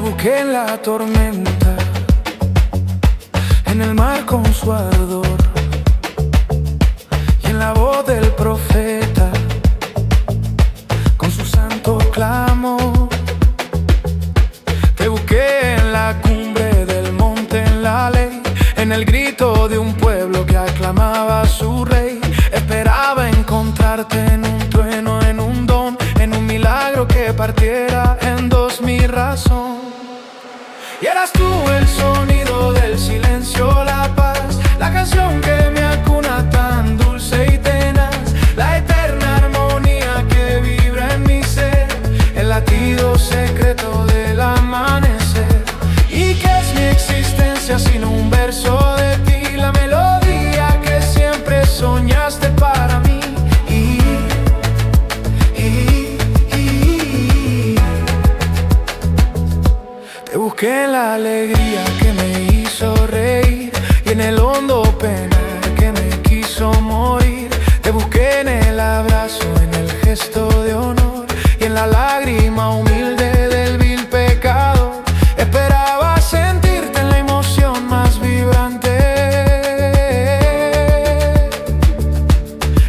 busqué en la tormenta, en el mar con su ardor, y en la voz del profeta, con su santo clamor. Te busqué en la cumbre del monte, en la ley, en el grito de un pueblo que aclamaba a su rey. Esperaba encontrarte en un trueno, en un don, en un milagro que partiera en dos mi razón. Y eras tú el sonido del silencio, la paz, la canción que me acuna tan dulce y tenaz, la eterna armonía que vibra en mi ser, el latido secreto del amanecer. ¿Y qué es mi existencia sin un verso de ti? La melodía que siempre soñaste para mí. Te busqué en la alegría que me hizo reír, y en el hondo penar que me quiso morir. Te busqué en el abrazo, en el gesto de honor, y en la lágrima humilde del vil pecado. Esperaba sentirte en la emoción más vibrante,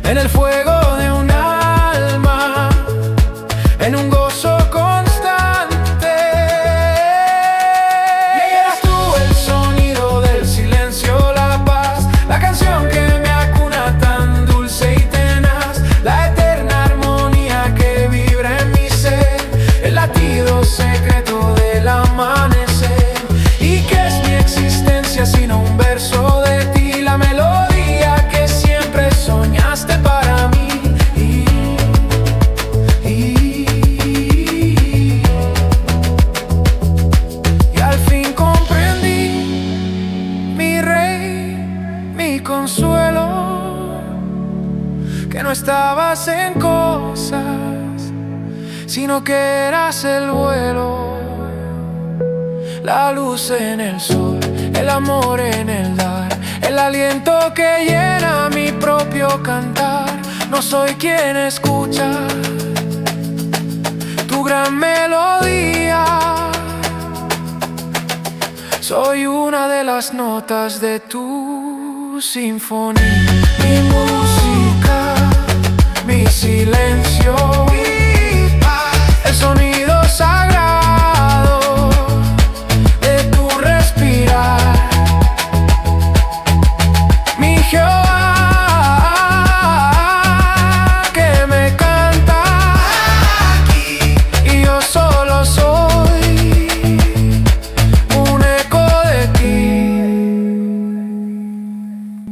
en el fuego de un alma, en un gozo constante. Secreto del amanecer. ¿Y qué es mi existencia sino un verso de ti? La melodía que siempre soñaste para mí. Y al fin comprendí, mi rey, mi consuelo, que no estabas en cosas, sino que eras el vuelo, la luz en el sol, el amor en el dar, el aliento que llena mi propio cantar. No soy quien escucha tu gran melodía, soy una de las notas de tu sinfonía. Mi música, mi silencio,